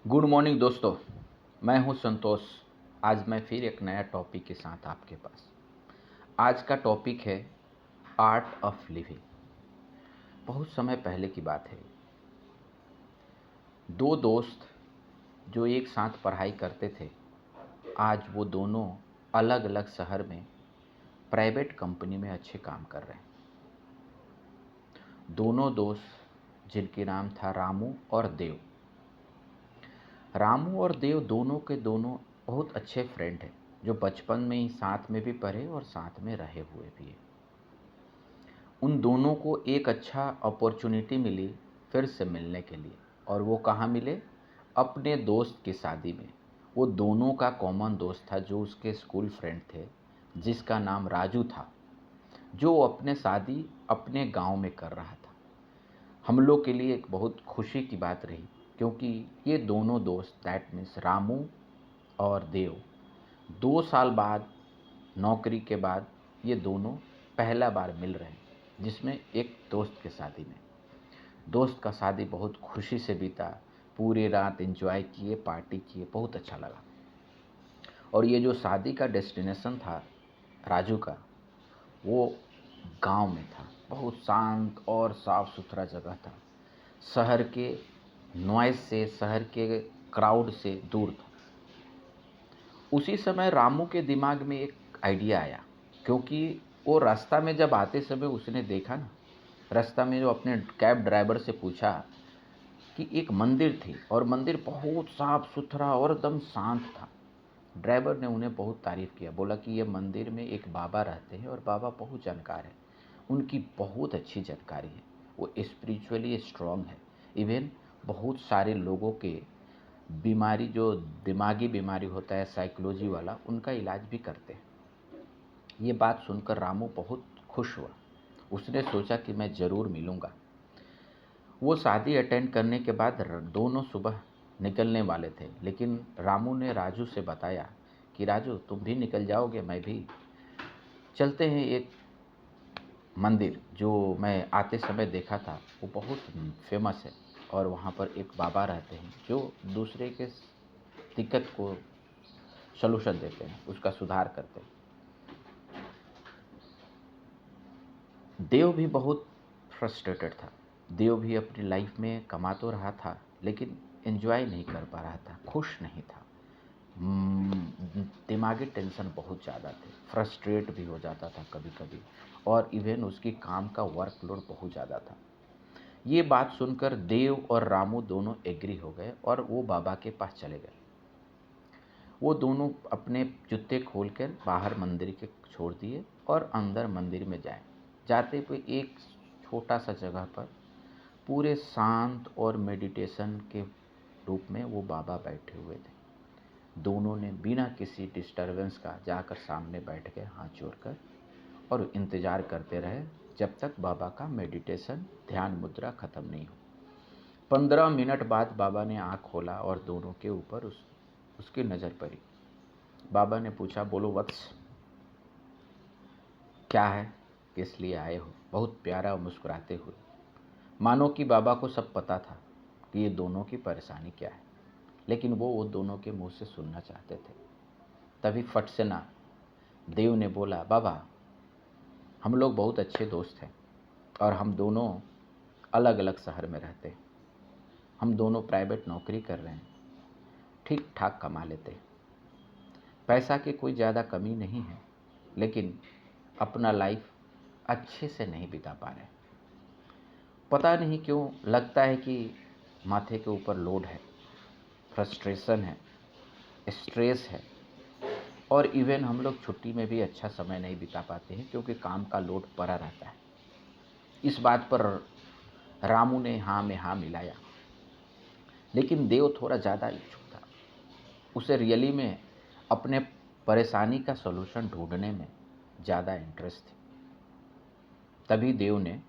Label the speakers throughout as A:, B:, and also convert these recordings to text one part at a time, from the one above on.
A: Good morning दोस्तों। मैं हूं संतोष। आज मैं फिर एक नया टॉपिक के साथ आपके पास। आज का टॉपिक है आर्ट ऑफ लिविंग। बहुत समय पहले की बात है। दो दोस्त जो एक साथ पढ़ाई करते थे, आज वो दोनों अलग अलग शहर में प्राइवेट कंपनी में अच्छे काम कर रहे हैं। दोनों दोस्त जिनके नाम था रामू और देव। रामू और देव दोनों के दोनों बहुत अच्छे फ्रेंड हैं, जो बचपन में ही साथ में भी पढ़े और साथ में रहे हुए भी हैं। उन दोनों को एक अच्छा अपॉर्चुनिटी मिली फिर से मिलने के लिए, और वो कहाँ मिले? अपने दोस्त की शादी में। वो दोनों का कॉमन दोस्त था, जो उसके स्कूल फ्रेंड थे, जिसका नाम राजू था, जो अपने शादी अपने गांव में कर रहा था। हम लोग के लिए एक बहुत खुशी की बात रही, क्योंकि ये दोनों दोस्त, दैट मीन्स रामू और देव, 2 साल बाद नौकरी के बाद ये दोनों पहला बार मिल रहे हैं, जिसमें एक दोस्त के शादी में। दोस्त का शादी बहुत खुशी से बीता। पूरी रात एंजॉय किए, पार्टी किए, बहुत अच्छा लगा। और ये जो शादी का डेस्टिनेशन था राजू का, वो गांव में था। बहुत शांत और साफ सुथरा जगह था। शहर के नॉइज से, शहर के क्राउड से दूर था। उसी समय रामू के दिमाग में एक आइडिया आया, क्योंकि वो रास्ता में जब आते समय उसने देखा ना, रास्ता में जो अपने कैब ड्राइवर से पूछा कि एक मंदिर थी, और मंदिर बहुत साफ सुथरा और एकदम शांत था। ड्राइवर ने उन्हें बहुत तारीफ़ किया, बोला कि ये मंदिर में एक बाबा रहते हैं और बाबा बहुत जानकार है, उनकी बहुत अच्छी जानकारी है, वो स्पिरिचुअली स्ट्रांग है। इवन बहुत सारे लोगों के बीमारी, जो दिमागी बीमारी होता है साइकोलॉजी वाला, उनका इलाज भी करते हैं। ये बात सुनकर रामू बहुत खुश हुआ। उसने सोचा कि मैं ज़रूर मिलूँगा। वो शादी अटेंड करने के बाद दोनों सुबह निकलने वाले थे, लेकिन रामू ने राजू से बताया कि राजू, तुम भी निकल जाओगे, मैं भी चलते हैं। एक मंदिर जो मैं आते समय देखा था, वो बहुत फेमस है, और वहाँ पर एक बाबा रहते हैं जो दूसरे के दिक्कत को सलूशन देते हैं, उसका सुधार करते हैं। देव भी बहुत फ्रस्ट्रेटेड था। देव भी अपनी लाइफ में कमा तो रहा था, लेकिन एंजॉय नहीं कर पा रहा था, खुश नहीं था। दिमागी टेंशन बहुत ज़्यादा थे, फ्रस्ट्रेट भी हो जाता था कभी कभी, और इवन उसकी काम का वर्कलोड बहुत ज़्यादा था। ये बात सुनकर देव और रामू दोनों एग्री हो गए और वो बाबा के पास चले गए। वो दोनों अपने जूते खोलकर बाहर मंदिर के छोड़ दिए और अंदर मंदिर में जाए। जाते हुए एक छोटा सा जगह पर पूरे शांत और मेडिटेशन के रूप में वो बाबा बैठे हुए थे। दोनों ने बिना किसी डिस्टरबेंस का जाकर सामने बैठ गए, हाथ जोड़कर, और इंतज़ार करते रहे जब तक बाबा का मेडिटेशन, ध्यान मुद्रा खत्म नहीं हो। 15 मिनट बाद बाबा ने आँख खोला और दोनों के ऊपर उसकी नज़र पड़ी। बाबा ने पूछा, बोलो वत्स, क्या है, किस लिए आए हो? बहुत प्यारा और मुस्कुराते हुए, मानो कि बाबा को सब पता था कि ये दोनों की परेशानी क्या है, लेकिन वो दोनों के मुंह से सुनना चाहते थे। तभी फट से ना देव ने बोला, बाबा, हम लोग बहुत अच्छे दोस्त हैं और हम दोनों अलग अलग शहर में रहते हैं। हम दोनों प्राइवेट नौकरी कर रहे हैं, ठीक ठाक कमा लेते हैं, पैसा की कोई ज़्यादा कमी नहीं है, लेकिन अपना लाइफ अच्छे से नहीं बिता पा रहे। पता नहीं क्यों लगता है कि माथे के ऊपर लोड है, फ्रस्ट्रेशन है, स्ट्रेस है, और इवन हम लोग छुट्टी में भी अच्छा समय नहीं बिता पाते हैं, क्योंकि काम का लोड पड़ा रहता है। इस बात पर रामू ने हाँ में हाँ मिलाया, लेकिन देव थोड़ा ज़्यादा इच्छुक था। उसे रियली में अपने परेशानी का सलूशन ढूंढने में ज़्यादा इंटरेस्ट थी। तभी देव ने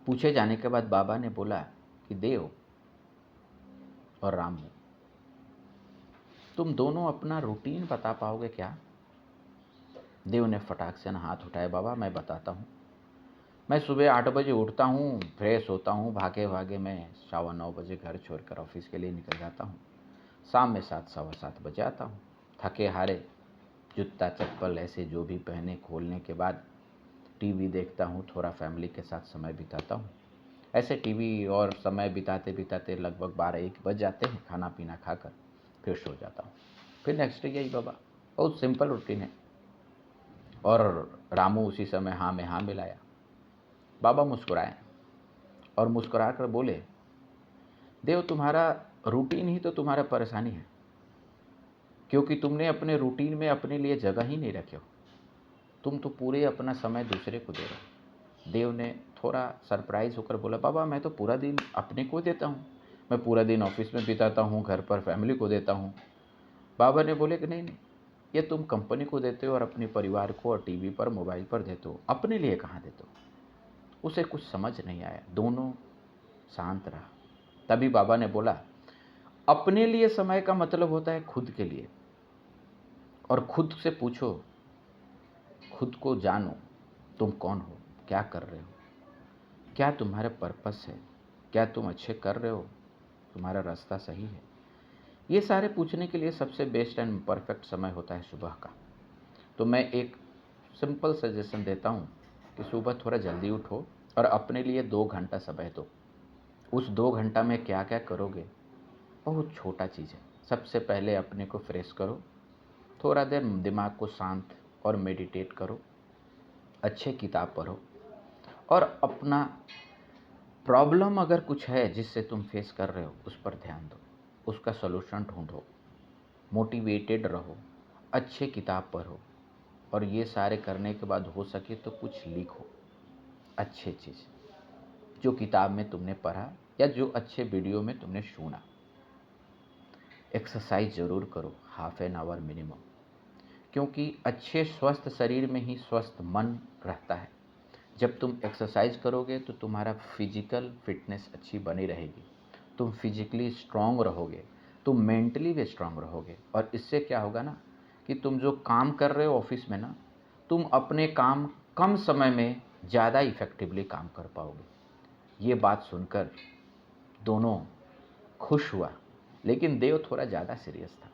A: पूछे जाने के बाद बाबा ने बोला कि देव और रामू, तुम दोनों अपना रूटीन बता पाओगे क्या? देव ने फटाक से हाथ उठाया, बाबा मैं बताता हूँ। मैं सुबह 8 बजे उठता हूँ, फ्रेश होता हूँ, भागे भागे मैं 9:15 बजे घर छोड़कर ऑफिस के लिए निकल जाता हूँ। शाम में 7 सवा 7 बजे आता हूँ, थके हारे, जूता चप्पल ऐसे जो भी पहने खोलने के बाद टीवी देखता हूँ, थोड़ा फैमिली के साथ समय बिताता हूँ। ऐसे टीवी और समय बिताते बिताते लगभग 12-1 बज जाते हैं। खाना पीना खाकर फिर सो जाता हूँ। फिर नेक्स्ट डे यही बाबा, बहुत सिंपल रूटीन है। और रामू उसी समय हाँ में हाँ मिलाया। बाबा मुस्कुराए और मुस्कुरा कर बोले, देव तुम्हारा रूटीन ही तो तुम्हारा परेशानी है, क्योंकि तुमने अपने रूटीन में अपने लिए जगह ही नहीं रखे हो। तुम तो पूरे अपना समय दूसरे को दे रहे हो। देव ने थोड़ा सरप्राइज होकर बोला, बाबा मैं तो पूरा दिन अपने को देता हूँ, मैं पूरा दिन ऑफिस में बिताता हूँ, घर पर फैमिली को देता हूँ। बाबा ने बोले कि नहीं नहीं, ये तुम कंपनी को देते हो और अपने परिवार को और टीवी पर मोबाइल पर देते हो, अपने लिए कहाँ देते हो। उसे कुछ समझ नहीं आया, दोनों शांत रहा। तभी बाबा ने बोला, अपने लिए समय का मतलब होता है खुद के लिए। और खुद से पूछो, खुद को जानो, तुम कौन हो, क्या कर रहे हो, क्या तुम्हारा पर्पस है, क्या तुम अच्छे कर रहे हो, तुम्हारा रास्ता सही है। ये सारे पूछने के लिए सबसे बेस्ट एंड परफेक्ट समय होता है सुबह का। तो मैं एक सिंपल सजेशन देता हूँ कि सुबह थोड़ा जल्दी उठो और अपने लिए 2 घंटा समय दो। उस 2 घंटा में क्या क्या करोगे, बहुत छोटा चीज़ है। सबसे पहले अपने को फ्रेश करो, थोड़ा देर दिमाग को शांत और मेडिटेट करो, अच्छे किताब पढ़ो और अपना प्रॉब्लम अगर कुछ है जिससे तुम फेस कर रहे हो उस पर ध्यान दो, उसका सॉल्यूशन ढूंढो, मोटिवेटेड रहो, अच्छे किताब पढ़ो और ये सारे करने के बाद हो सके तो कुछ लिखो, अच्छे चीज़ जो किताब में तुमने पढ़ा या जो अच्छे वीडियो में तुमने सुना। एक्सरसाइज ज़रूर करो, हाफ एन आवर मिनिमम, क्योंकि अच्छे स्वस्थ शरीर में ही स्वस्थ मन रहता है। जब तुम एक्सरसाइज करोगे तो तुम्हारा फिजिकल फिटनेस अच्छी बनी रहेगी, तुम फिजिकली स्ट्रांग रहोगे, तुम मेंटली भी स्ट्रांग रहोगे। और इससे क्या होगा ना कि तुम जो काम कर रहे हो ऑफिस में ना, तुम अपने काम कम समय में ज़्यादा इफ़ेक्टिवली काम कर पाओगे। ये बात सुनकर दोनों खुश हुआ, लेकिन देव थोड़ा ज़्यादा सीरियस था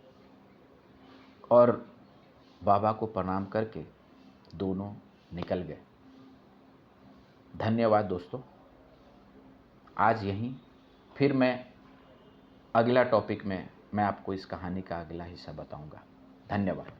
A: और बाबा को प्रणाम करके दोनों निकल गए। धन्यवाद दोस्तों। आज यहीं, फिर मैं अगला टॉपिक में मैं आपको इस कहानी का अगला हिस्सा बताऊंगा। धन्यवाद।